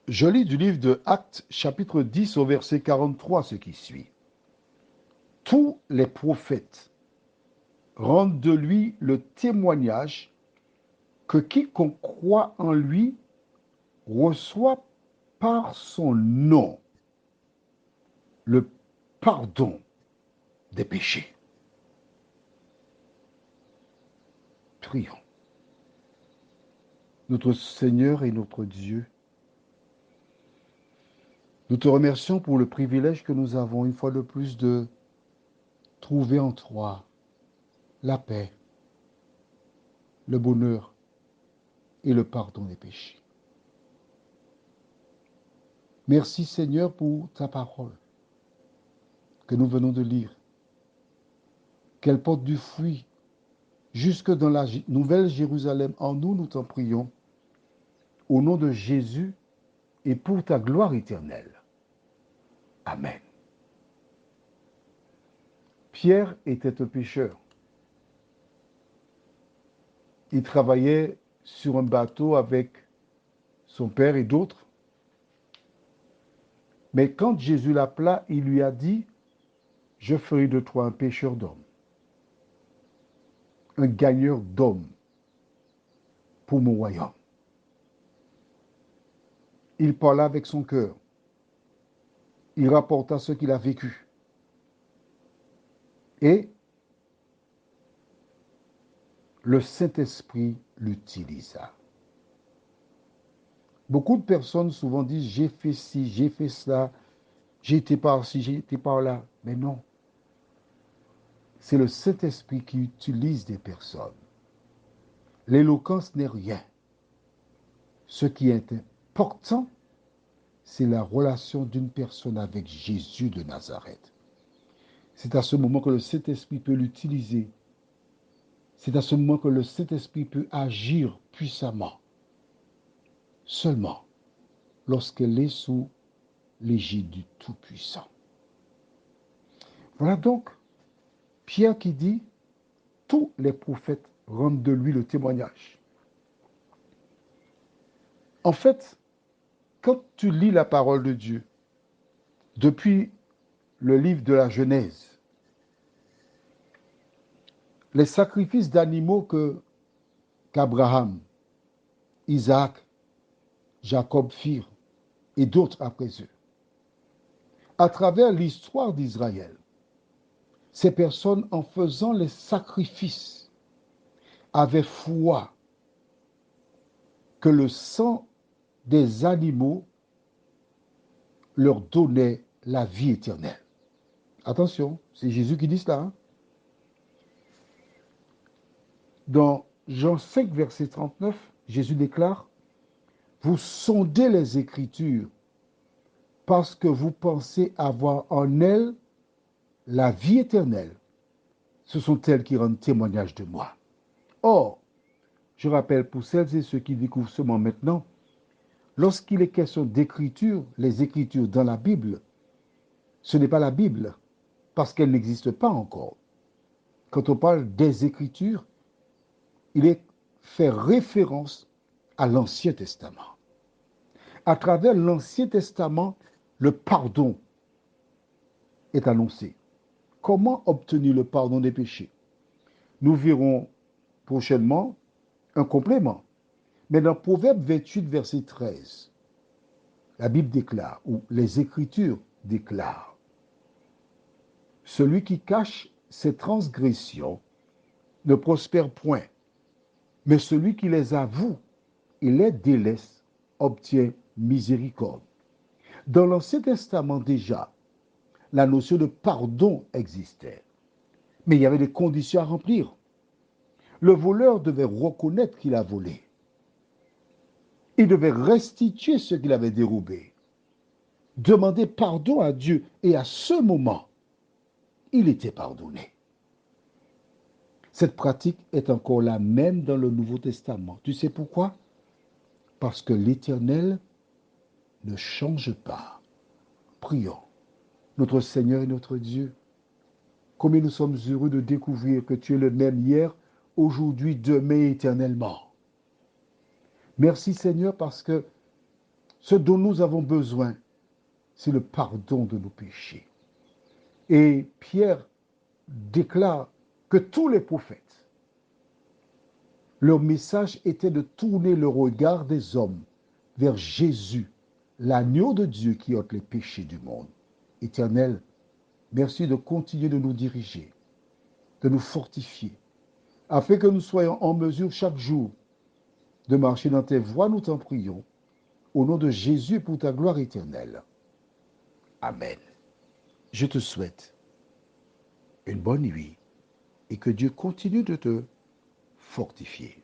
Je lis du livre de Actes, chapitre 10, au verset 43, ce qui suit. Tous les prophètes rendent de lui le témoignage que quiconque croit en lui reçoit par son nom le pardon des péchés. Prions. Notre Seigneur et notre Dieu, nous te remercions pour le privilège que nous avons une fois de plus de trouver en toi la paix, le bonheur et le pardon des péchés. Merci Seigneur pour ta parole que nous venons de lire, qu'elle porte du fruit jusque dans la nouvelle Jérusalem. En nous, nous t'en prions, au nom de Jésus et pour ta gloire éternelle. Amen. Pierre était un pêcheur. Il travaillait sur un bateau avec son père et d'autres. Mais quand Jésus l'appela, il lui a dit, je ferai de toi un pêcheur d'hommes, un gagneur d'hommes pour mon royaume. Il parla avec son cœur. Il rapporta ce qu'il a vécu. Et le Saint-Esprit l'utilisa. Beaucoup de personnes souvent disent, j'ai fait ci, j'ai fait cela, j'ai été par-ci, j'ai été par-là. Mais non. C'est le Saint-Esprit qui utilise des personnes. L'éloquence n'est rien. Ce qui est important, c'est la relation d'une personne avec Jésus de Nazareth. C'est à ce moment que le Saint-Esprit peut l'utiliser. C'est à ce moment que le Saint-Esprit peut agir puissamment. Seulement lorsqu'elle est sous l'égide du Tout-Puissant. Voilà donc Pierre qui dit, tous les prophètes rendent de lui le témoignage. En fait, quand tu lis la parole de Dieu, depuis le livre de la Genèse, les sacrifices d'animaux qu'Abraham, Isaac, Jacob firent, et d'autres après eux, à travers l'histoire d'Israël, ces personnes, en faisant les sacrifices, avaient foi que le sang des animaux leur donnait la vie éternelle. Attention, c'est Jésus qui dit cela. Hein? Dans Jean 5, verset 39, Jésus déclare, vous sondez les Écritures parce que vous pensez avoir en elles la vie éternelle. Ce sont elles qui rendent témoignage de moi. Or, je rappelle pour celles et ceux qui découvrent seulement maintenant, lorsqu'il est question d'écriture, les Écritures dans la Bible, ce n'est pas la Bible, parce qu'elle n'existe pas encore. Quand on parle des Écritures, il est fait référence à l'Ancien Testament. À travers l'Ancien Testament, le pardon est annoncé. Comment obtenir le pardon des péchés? Nous verrons prochainement un complément. Mais dans Proverbe 28, verset 13, la Bible déclare, ou les Écritures déclarent, celui qui cache ses transgressions ne prospère point, mais celui qui les avoue et les délaisse obtient miséricorde. Dans l'Ancien Testament déjà, la notion de pardon existait, mais il y avait des conditions à remplir. Le voleur devait reconnaître qu'il a volé. Il devait restituer ce qu'il avait dérobé, demander pardon à Dieu, et à ce moment, il était pardonné. Cette pratique est encore la même dans le Nouveau Testament. Tu sais pourquoi? Parce que l'Éternel ne change pas. Prions. Notre Seigneur et notre Dieu, combien nous sommes heureux de découvrir que tu es le même hier, aujourd'hui, demain, éternellement. Merci Seigneur parce que Ce dont nous avons besoin, c'est le pardon de nos péchés. Et Pierre déclare que tous les prophètes, leur message était de tourner le regard des hommes vers Jésus, l'agneau de Dieu qui ôte les péchés du monde. Éternel, merci de continuer de nous diriger, de nous fortifier, afin que nous soyons en mesure chaque jour de marcher dans tes voies, nous t'en prions, au nom de Jésus pour ta gloire éternelle. Amen. Je te souhaite une bonne nuit et que Dieu continue de te fortifier.